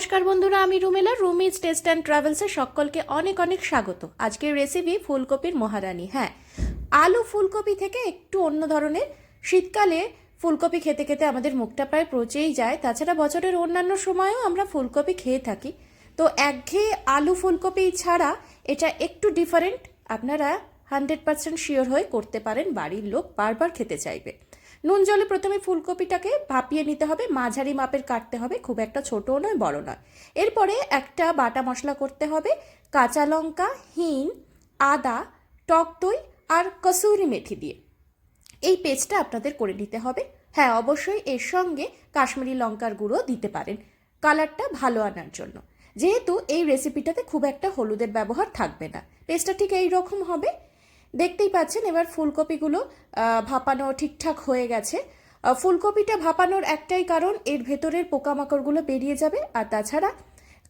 নমস্কার বন্ধুরা, আমি রুমেলা। রুমিজ টেস্ট অ্যান্ড ট্রাভেলসে সকলকে অনেক অনেক স্বাগত। আজকের রেসিপি ফুলকপির মহারানী। হ্যাঁ, আলু ফুলকপি থেকে একটু অন্য ধরনের। শীতকালে ফুলকপি খেতে খেতে আমাদের মুখটা প্রায় পচেই যায়। তাছাড়া বছরের অন্যান্য সময়েও আমরা ফুলকপি খেয়ে থাকি। তো একঘেয়ে আলু ফুলকপি ছাড়া এটা একটু ডিফারেন্ট। আপনারা 100% শিওর হয়ে করতে পারেন, বাড়ির লোক বারবার খেতে চাইবে। নুন জলে প্রথমে ফুলকপিটাকে ভাপিয়ে নিতে হবে, মাঝারি মাপের কাটতে হবে, খুব একটা ছোটও নয় বড় নয়। এরপরে একটা বাটা মশলা করতে হবে, কাঁচা লঙ্কা, হিং, আদা, টক দই আর কসুরি মেথি দিয়ে এই পেস্টটা আপনাদের করে নিতে হবে। হ্যাঁ, অবশ্যই এর সঙ্গে কাশ্মীরি লঙ্কার গুঁড়ো দিতে পারেন কালারটা ভালো আনার জন্য, যেহেতু এই রেসিপিটাতে খুব একটা হলুদের ব্যবহার থাকবে না। পেস্টটা ঠিক এই রকম হবে, দেখতেই পাচ্ছেন। এবার ফুলকপিগুলো ভাপানো ঠিকঠাক হয়ে গেছে। ফুলকপিটা ভাপানোর একটাই কারণ, এর ভেতরের পোকামাকড়গুলো বেরিয়ে যাবে, আর তাছাড়া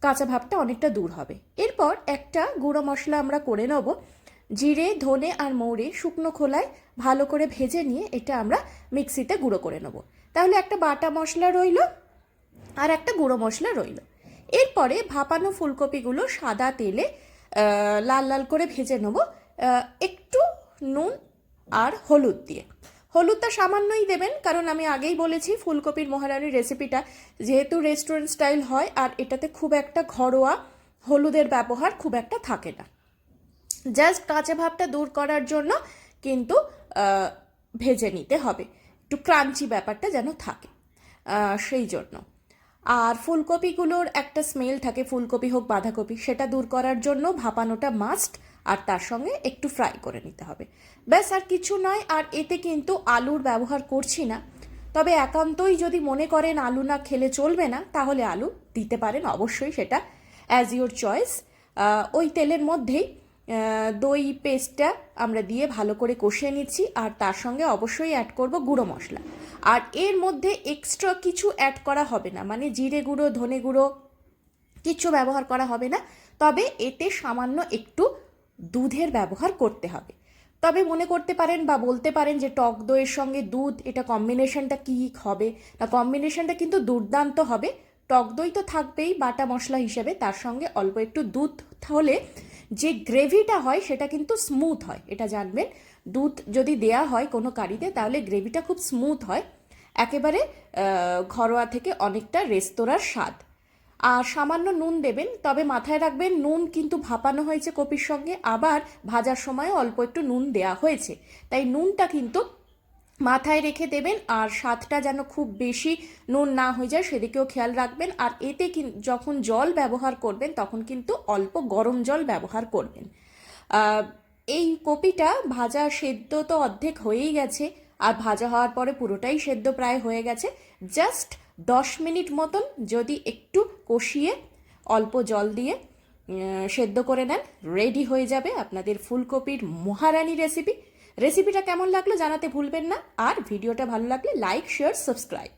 কাঁচা ভাবটা অনেকটা দূর হবে। এরপর একটা গুঁড়ো মশলা আমরা করে নেব। জিরে, ধনে আর মৌরি শুকনো খোলায় ভালো করে ভেজে নিয়ে এটা আমরা মিক্সিতে গুঁড়ো করে নেব। তাহলে একটা বাটা মশলা রইল আর একটা গুঁড়ো মশলা রইল। এরপরে ভাপানো ফুলকপিগুলো সাদা তেলে লাল লাল করে ভেজে নেব, একটু নুন আর হলুদ দিয়ে। হলুদটা সামান্যই দেবেন, কারণ আমি আগেই বলেছি ফুলকপির মহারানীর রেসিপিটা যেহেতু রেস্টুরেন্ট স্টাইল হয়, আর এটাতে খুব একটা ঘরোয়া হলুদের ব্যবহার খুব একটা থাকে না। জাস্ট কাঁচা ভাবটা দূর করার জন্য কিন্তু ভেজে নিতে হবে, একটু ক্রাঞ্চি ব্যাপারটা যেন থাকে সেই জন্য। আর ফুলকপিগুলোর একটা স্মেল থাকে, ফুলকপি হোক বাঁধাকপি, সেটা দূর করার জন্য ভাপানোটা মাস্ট, আর তার সঙ্গে একটু ফ্রাই করে নিতে হবে। ব্যাস, আর কিছু নয়। আর এতে কিন্তু আলুর ব্যবহার করছি না, তবে একান্তই যদি মনে করেন আলু না খেলে চলবে না, তাহলে আলু দিতে পারেন, অবশ্যই সেটা অ্যাজ ইউর চয়েস। ওই তেলের মধ্যেই দই পেস্টটা আমরা দিয়ে ভালো করে কষিয়ে নিচ্ছি, আর তার সঙ্গে অবশ্যই অ্যাড করব গুঁড়ো মশলা। আর এর মধ্যে এক্সট্রা কিছু অ্যাড করা হবে না, মানে জিরে গুঁড়ো, ধনে গুঁড়ো কিছু ব্যবহার করা হবে না। তবে এতে সামান্য একটু দুধের ব্যবহার করতে হবে। তবে মনে করতে পারেন বা বলতে পারেন যে টক দইয়ের সঙ্গে দুধ, এটা কম্বিনেশনটা কী হবে না, কম্বিনেশনটা কিন্তু দুর্দান্ত হবে। টক দই তো থাকবেই বাটা মশলা হিসেবে, তার সঙ্গে অল্প একটু দুধ হলে যে গ্রেভিটা হয় সেটা কিন্তু স্মুথ হয়, এটা জানবেন। দুধ যদি দেয়া হয় কোনো কারিতে, তাহলে গ্রেভিটা খুব স্মুথ হয়, একেবারে ঘরোয়া থেকে অনেকটা রেস্তোরাঁর স্বাদ। আর সামান্য নুন দেবেন, তবে মাথায় রাখবেন নুন কিন্তু ভাপানো হয়েছে কপির সঙ্গে, আবার ভাজার সময় অল্প একটু নুন দেয়া হয়েছে, তাই নুনটা কিন্তু মাথায় রেখে দেবেন। আর স্বাদটা যেন খুব বেশি নুন না হয়ে যায় সেদিকেও খেয়াল রাখবেন। আর এতে যখন জল ব্যবহার করবেন তখন কিন্তু অল্প গরম জল ব্যবহার করবেন। এই কপিটা ভাজা সেদ্ধ তো অর্ধেক হয়েই গেছে, আর ভাজা হওয়ার পরে পুরোটাই সেদ্ধ প্রায় হয়ে গেছে। জাস্ট 10 মিনিট মতন যদি একটু কষিয়ে অল্প জল দিয়ে সেদ্ধ করে নেন, রেডি হয়ে যাবে আপনাদের ফুলকপির মহারানী রেসিপিটা কেমন লাগলো জানাতে ভুলবেন না, আর ভিডিওটা ভালো লাগলে লাইক, শেয়ার, সাবস্ক্রাইব।